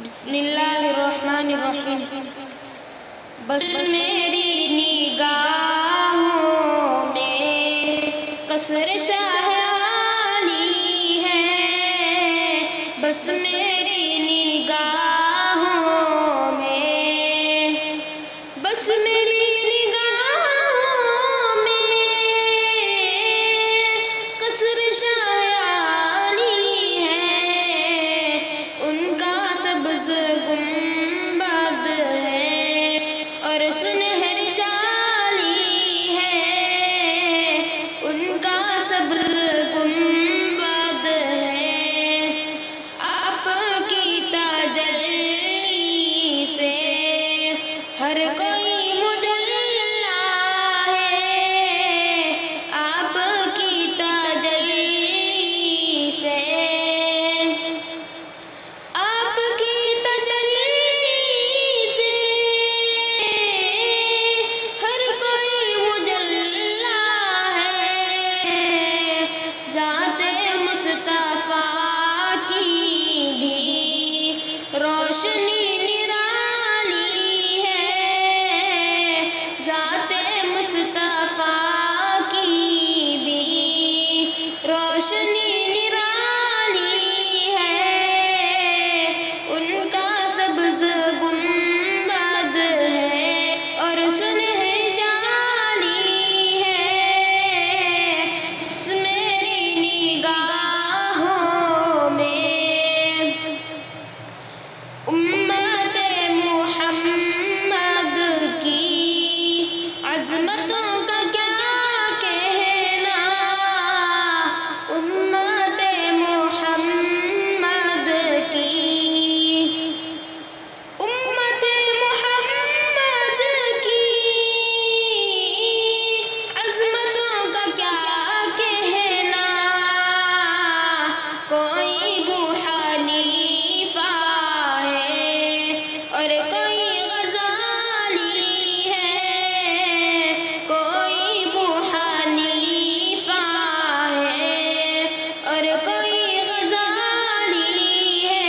بسم اللہ الرحمن الرحیم۔ بس میری نگاہوں میں قصر شاہ عالی ہے، بس میری نگاہوں میں، بس میری نگاہوں میں قصر شاہ عالی ہے، ان کا سبز گنبد ہے اور سنہری جالی ہے، ان کا سبز گنبد ہے۔ آپ کی تجلی سے ہر کوئی مجلا ہے، آپ کی تجلی سے، آپ کی تجلی سے ہر کوئی مجلا ہے، ذات مصطفیٰ کی بھی روشنی نرالی ہے، ذات مصطفیٰ کی بھی روشنی نرالی ہے، ان کا سبز گنبد ہے اور سنہری جالی ہے، میری نگاہوں میں امت محمد کی عظمتوں کا کیا کہنا، امت محمد کی، امت محمد کی عظمتوں کا کیا کہنا، کوئی ابو حنیفہ ہے اور کوئی غزالی ہے، کوئی ابو حنیفہ ہے اور کوئی غزالی ہے،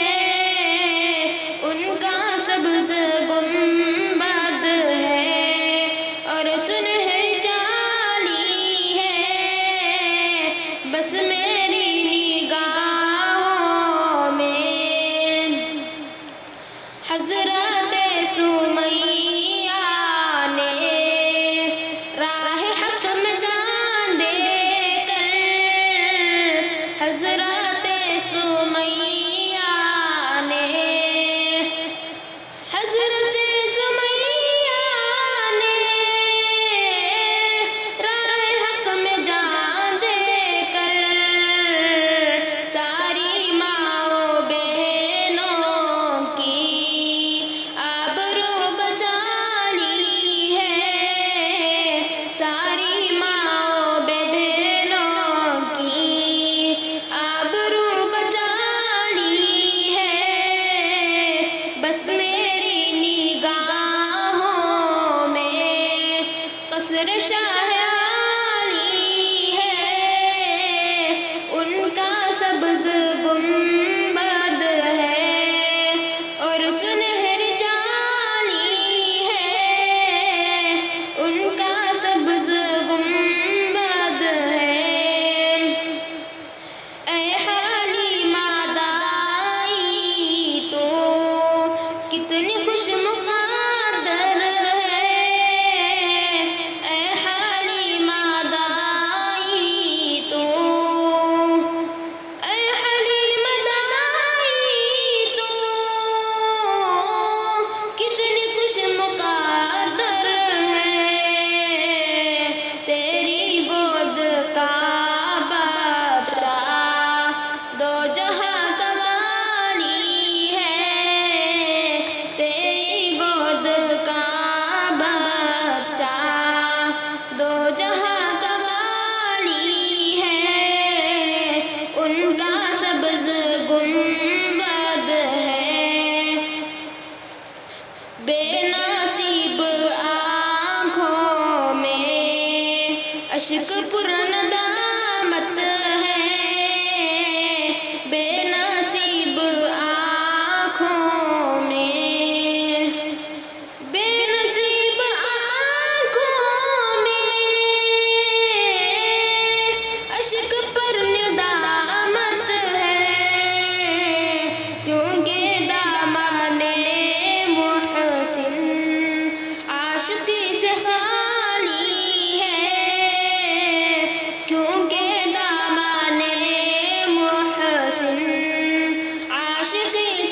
ان کا سبز گنبد ہے اور سنہری جالی ہے، بس میری نگاہوں میں حضرت سمیہ نے راہ حق میں جان دے کر، حضرت سمیہ نے، حضرت سمیہ نے راہ حق میں جان دے کر، ساری ماؤں بہنوں کی آبرو بچا لی ہے، ساری ماؤں بہنوں کی آبرو بچا لی ہے، بس میری نگاہوں میں قصر شاہ عالی ہے، ان کا سبز گنبد ہے اور سنہری جالی ہے، ان کا سبز گنبد ہے۔ اے حلیمہ دائی تو کتنی خوش مقدر ہے، اے حلیمہ دائی تو، اے حلیمہ دائی تو کتنی خوش مقدر ہے، تیری گود کا بچہ دو جہاں کا والی ہے، تیری گود کا بچہ دو جہاں کا والی ہے، ان کا سبز گنبد ہے، بے نصیب آنکھوں میں اشک پر ندامت ہے، بے نصیب آنکھوں عاشقی